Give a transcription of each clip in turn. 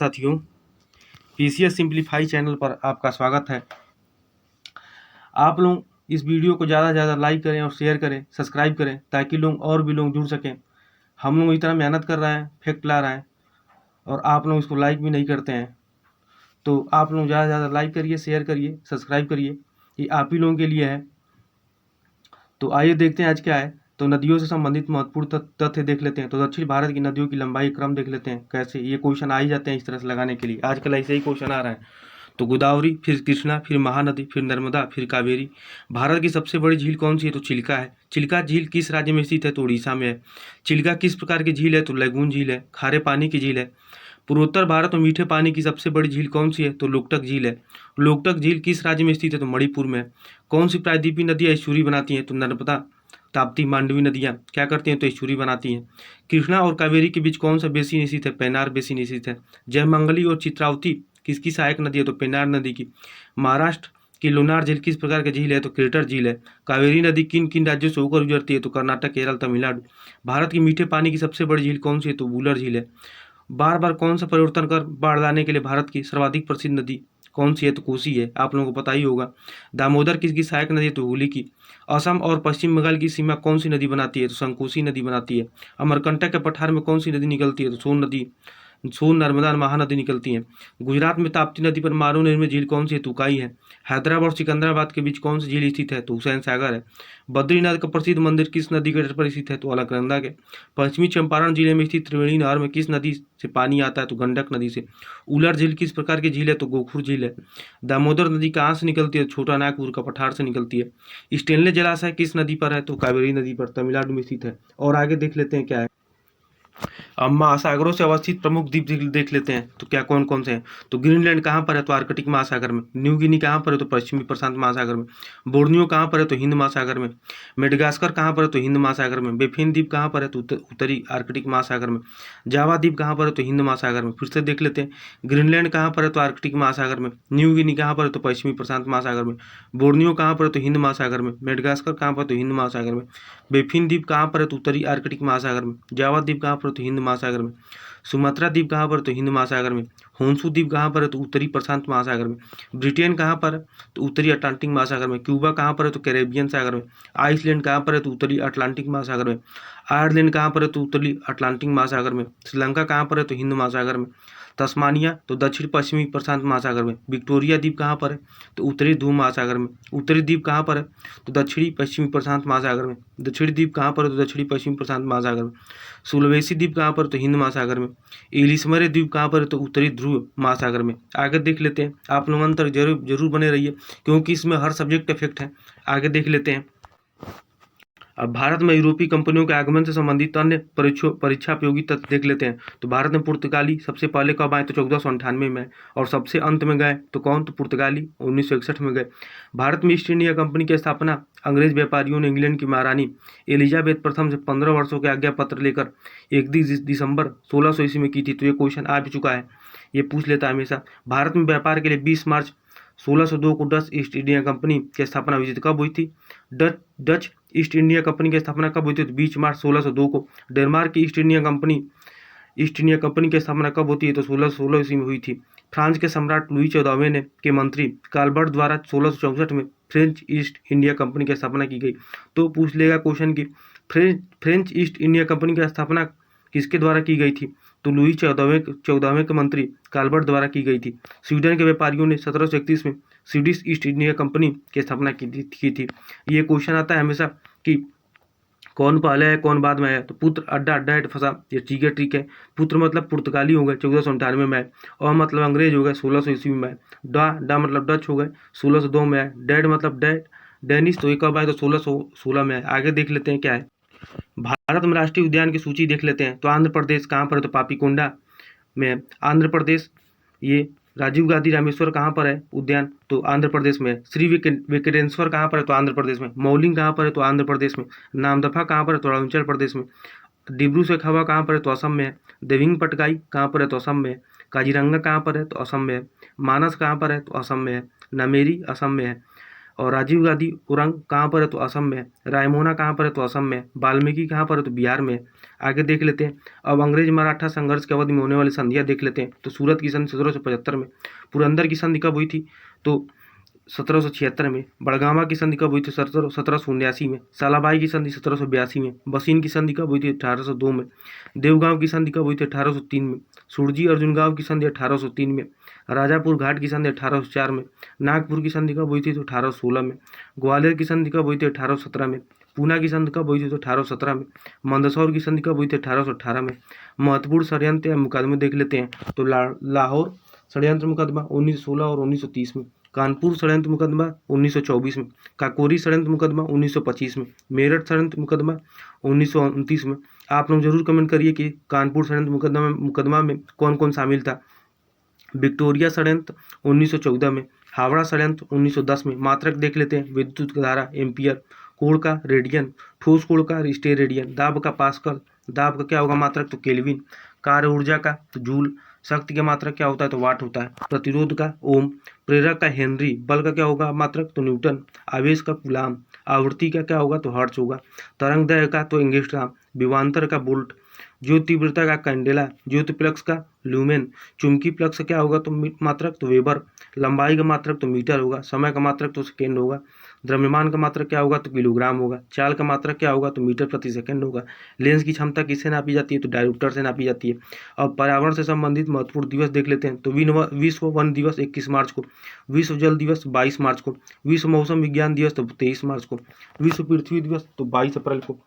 साथियों, PCS simplify channel पर आपका स्वागत है। आप लोग इस वीडियो को ज़्यादा से ज़्यादा लाइक करें और शेयर करें, सब्सक्राइब करें, ताकि लोग और भी लोग जुड़ सकें। हम लोग इतना मेहनत कर रहे हैं, फैक्ट ला रहे हैं और आप लोग इसको लाइक भी नहीं करते हैं। तो आप लोग ज़्यादा से ज़्यादा लाइक करिए, शेयर करिए, सब्सक्राइब करिए, ये आप ही लोगों के लिए है। तो आइए देखते हैं आज क्या है। तो नदियों से संबंधित महत्वपूर्ण तथ्य देख लेते हैं। तो दक्षिण भारत की नदियों की लंबाई क्रम देख लेते हैं। कैसे ये क्वेश्चन आ ही जाते हैं इस तरह से लगाने के लिए, आजकल ऐसे ही क्वेश्चन आ रहे हैं। तो गोदावरी, फिर कृष्णा, फिर महानदी, फिर नर्मदा, फिर कावेरी। भारत की सबसे बड़ी झील कौन सी है? तो चिल्का है। चिल्का झील किस राज्य में स्थित है? तो उड़ीसा में है। चिल्का किस प्रकार की झील है? तो लैगून झील है, खारे पानी की झील है। पूर्वोत्तर भारत में मीठे पानी की सबसे बड़ी झील कौन सी है? तो लोकटक झील है। लोकटक झील किस राज्य में स्थित है? तो मणिपुर में है। कौन सी प्रायद्वीपीय नदियाँ एस्चुरी बनाती हैं? तो नर्मदा, ताप्ती, मांडवी नदियाँ क्या करती हैं? तो एस्चुरी बनाती हैं। कृष्णा और कावेरी के बीच कौन सा बेसिन स्थित है? पेनार बेसिन स्थित है। जयमंगली और चित्रावती किसकी सहायक नदी है? तो पेनार नदी की। महाराष्ट्र की लोनार झील किस प्रकार की झील है? तो क्रेटर झील है। कावेरी नदी किन किन राज्यों से होकर गुजरती है? तो कर्नाटक, केरल, तमिलनाडु। भारत की मीठे पानी की सबसे बड़ी झील कौन सी है? तो वूलर झील है। बार बार कौन सा परिवर्तन कर बाढ़ लाने के लिए भारत की सर्वाधिक प्रसिद्ध नदी कौन सी है? तो कोसी है, आप लोगों को पता ही होगा। दामोदर किसकी सहायक नदी है? तो हुगली की। असम और पश्चिम बंगाल की सीमा कौन सी नदी बनाती है? तो संकोसी नदी बनाती है। अमरकंटक के पठार में कौन सी नदी निकलती है? तो सोन नदी, सोन, नर्मदा और महानदी निकलती हैं। गुजरात में ताप्ती नदी पर मारू निर्मित झील कौन सी है? तो उकाई है। हैदराबाद और सिकंदराबाद के बीच कौन सी झील स्थित है? तो हुसैन सागर है। बद्रीनाथ का प्रसिद्ध मंदिर किस नदी के तट पर स्थित है? तो अलकनंदा के। पश्चिमी चंपारण जिले में स्थित त्रिवेणी नहर में किस नदी से पानी आता है? तो गंडक नदी से। उलर झील किस प्रकार की झील है? तो गोखुर झील है। दामोदर नदी कहाँ से निकलती है? छोटा नागपुर का पठार से निकलती है। स्टेनले जलाशय किस नदी पर है? तो कावेरी नदी पर, तमिलनाडु में स्थित है। और आगे देख लेते हैं क्या है। अब महासागरों से अवस्थित प्रमुख द्वीप देख लेते हैं। तो क्या कौन कौन से हैं? तो ग्रीनलैंड कहाँ पर है? तो आर्कटिक महासागर में। न्यू गिनी कहाँ पर है? तो पश्चिमी प्रशांत महासागर में। बोर्नियो कहाँ पर है? तो हिंद महासागर में। मेडगास्कर कहाँ पर है? तो हिंद महासागर में। बेफिन द्वीप कहाँ पर है? तो उत्तरी आर्कटिक महासागर में। जावा द्वीप कहाँ पर है? तो हिंद महासागर में। फिर से देख लेते हैं। ग्रीनलैंड कहाँ पर है? तो आर्कटिक महासागर में। न्यू गिनी कहाँ पर है? तो पश्चिमी प्रशांत महासागर में। बोर्नियो कहाँ पर है? तो हिंद महासागर में। मेडगास्कर कहाँ पर है? तो हिंद महासागर में। बेफिन द्वीप कहाँ पर है? तो उत्तरी आर्कटिक महासागर में। जावा द्वीप कहाँ पर है? तो हिंद महासागर में। सुमात्रा द्वीप कहाँ पर है? तो हिंद महासागर में। होन्सू द्वीप कहाँ पर है? तो उत्तरी प्रशांत महासागर में। ब्रिटेन कहाँ पर है? तो उत्तरी अटलांटिक महासागर में। क्यूबा कहाँ पर है? तो कैरेबियन सागर में। आइसलैंड कहाँ पर है? तो उत्तरी अटलांटिक महासागर में। आयरलैंड कहाँ पर है? तो उत्तरी अटलांटिक महासागर में। श्रीलंका कहाँ पर है? तो हिंद महासागर में। तस्मानिया तो दक्षिण पश्चिमी प्रशांत महासागर में। विक्टोरिया द्वीप कहाँ पर है? तो उत्तरी ध्रुव महासागर में। उत्तरी द्वीप कहाँ पर है? तो दक्षिणी पश्चिमी प्रशांत महासागर में। दक्षिणी द्वीप कहाँ पर है? तो दक्षिणी पश्चिमी प्रशांत महासागर में। सुलवेसी द्वीप कहाँ पर? तो हिंद महासागर में। इलिसमरे द्वीप कहाँ पर है? तो उत्तरी ध्रुव महासागर में। आगे देख लेते हैं। आप लोग अंत तक जरूर बने रहिए, क्योंकि इसमें हर सब्जेक्ट इफेक्ट है। आगे देख लेते हैं। अब भारत में यूरोपीय कंपनियों के आगमन से संबंधित अन्य परीक्षा उपयोगी तथ्य देख लेते हैं। तो भारत में पुर्तगाली सबसे पहले कब आए? तो 1498 में। और सबसे अंत में गए तो कौन? तो पुर्तगाली 1961 में गए। भारत में ईस्ट इंडिया कंपनी की स्थापना अंग्रेज व्यापारियों ने इंग्लैंड की महारानी एलिजाबेथ प्रथम से 15 वर्षों के आज्ञा पत्र लेकर 31 दिसंबर 1600 ईस्वी में की थी। तो ये क्वेश्चन आ भी चुका है, ये पूछ लेता है हमेशा। भारत में व्यापार के लिए 20 मार्च 1602 को डच ईस्ट इंडिया कंपनी की स्थापना हुई थी। कब हुई थी? डच ईस्ट इंडिया कंपनी की स्थापना कब हुई थी? तो 20 मार्च 1602 को। डेनमार्क की ईस्ट इंडिया कंपनी की स्थापना कब होती है? तो 1616 ईस्वी में हुई थी। फ्रांस के सम्राट लुई 14वें ने के मंत्री काल्बर्ट द्वारा 1664 में फ्रेंच ईस्ट इंडिया कंपनी की स्थापना की गई। तो पूछ लेगा क्वेश्चन की फ्रेंच ईस्ट इंडिया कंपनी की स्थापना किसके द्वारा की गई थी? तो लुई 14वें के मंत्री काल्बर्ट द्वारा की गई थी। स्वीडन के व्यापारियों ने 1731 में स्वीडिश ईस्ट इंडिया कंपनी की स्थापना की थी। ये क्वेश्चन आता है हमेशा कि कौन पहले है कौन बाद में है? तो पुत्र अड्डा अड्डा है फंसा, ये ठीक है। पुत्र मतलब पुर्तगाली हो गए 1498 में है। और मतलब अंग्रेज हो गए 1600 ईस्वी में है। डा मतलब डच हो गए 1602 में है। डेड मतलब डेनिश, तो ये कब आए? तो 1616 में है। आगे देख लेते हैं क्या है। भारत में राष्ट्रीय उद्यान की सूची देख लेते हैं। तो आंध्र प्रदेश कहाँ पर है? तो पापीकोंडा में है। आंध्र प्रदेश। ये राजीव गांधी रामेश्वर कहाँ पर है उद्यान? तो आंध्र प्रदेश में है। श्री वेंकटेश्वर कहाँ पर है? तो आंध्र प्रदेश में। मौलिंग कहाँ पर है? तो आंध्र प्रदेश में। नामदफा कहाँ पर है? तो अरुणाचल प्रदेश में। डिब्रू सैखोवा कहाँ पर है? तो असम में है। देविंग पटकाई कहाँ पर है? तो असम में है। काजीरंगा कहाँ पर है? तो असम में है। मानस कहाँ पर है? तो असम में है। नामेरी असम में है। और राजीव गांधी उरंग कहाँ पर है? तो असम में। रायमोना कहाँ पर है? तो असम में। वाल्मीकि कहाँ पर है? तो बिहार में। आगे देख लेते हैं। अब अंग्रेज मराठा संघर्ष के अवधि में होने वाली संधियाँ देख लेते हैं। तो सूरत की संधि 1775 में। पुरंदर की संधि कब हुई थी? तो 1776 में। बड़गामा की संधि कब हुई थी? 1779 में। सालाबाई की संधि 1782 में। बसीन की संधि कब हुई थी? 1802 में। देवगांव की संधि कब हुई थी? 1803 में। सुरजी अर्जुन गांव की संधि 1803 में। राजापुर घाट की संधि 1804 में। नागपुर की संधि कब हुई थी? तो 1816 में। ग्वालियर की संधि कब हुई थी? 1817 में। पूना की संधि कब हुई थी? तो 1817 में। मंदसौर की संधि कब हुई थी? 1818 में। महत्वपूर्ण षड्यंत्र या मुकदमे देख लेते हैं। तो लाहौर षड्यंत्र मुकदमा 1916 और 1930 में। कानपुर षड्यंत्र मुकदमा 1924 में। काकोरी षड्यंत्र मुकदमा 1925 में। मेरठ षड्यंत्र मुकदमा 1929 में। आप लोग जरूर कमेंट करिए कि कानपुर षड्यंत्र मुकदमा में कौन कौन शामिल था। विक्टोरिया षड्यंत्र 1914 में। हावड़ा षड्यंत्र 1910 में। मात्रक देख लेते हैं। विद्युत धारा एम्पियर, कोण का रेडियन, ठोस कोण का स्टेरेडियन, दाब का पास्कल, दाब का क्या होगा मात्रक? तो केल्विन, कार्य ऊर्जा का तो जूल, शक्ति का मात्रक क्या होता है? तो वाट होता है। प्रतिरोध का ओम, प्रेरक का हेनरी, बल का क्या होगा मात्रक? तो न्यूटन, आवेश का कूलाम, आवृत्ति का क्या होगा? तो हर्ट्ज होगा। तरंग दैर्घ्य का तो एंगस्ट्रॉम, विभवांतर का वोल्ट, ज्योति तीव्रता का कैंडेला, ज्योति प्लक्स का ल्यूमेन, चुंबकीय प्लक्स क्या होगा? तो मात्रक तो वेबर, लंबाई का मात्रक तो मीटर होगा, समय का मात्रक तो सेकेंड होगा, द्रव्यमान का मात्रक क्या होगा? तो किलोग्राम होगा, चाल का मात्रक क्या होगा? तो मीटर प्रति सेकंड होगा। लेंस की क्षमता किससे नापी जाती है? तो डायोप्टर से नापी जाती है। अब पर्यावरण से संबंधित महत्वपूर्ण दिवस देख लेते हैं। तो विश्व वन दिवस 21 मार्च को, विश्व जल दिवस 22 मार्च को, विश्व मौसम विज्ञान दिवस तो 23 मार्च को, विश्व पृथ्वी दिवस तो 22 अप्रैल को,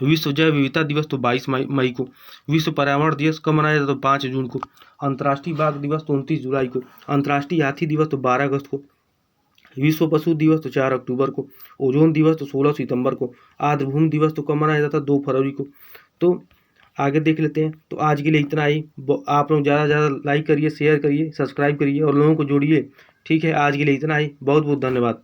विश्व जैव विविधता दिवस तो 22 मई को, विश्व पर्यावरण दिवस कब मनाया जाता है? तो 5 जून को, अंतर्राष्ट्रीय बाघ दिवस तो 29 जुलाई को, अंतर्राष्ट्रीय हाथी दिवस तो 12 अगस्त को, विश्व पशु दिवस तो 4 अक्टूबर को, ओजोन दिवस तो 16 सितंबर को, आर्द्रभूमि दिवस तो कब मनाया जाता है? 2 फरवरी को। तो आगे देख लेते हैं। तो आज के लिए इतना ही। आप लोग ज़्यादा से ज़्यादा लाइक करिए, शेयर करिए, सब्सक्राइब करिए और लोगों को जोड़िए। ठीक है, आज के लिए इतना ही। बहुत बहुत धन्यवाद।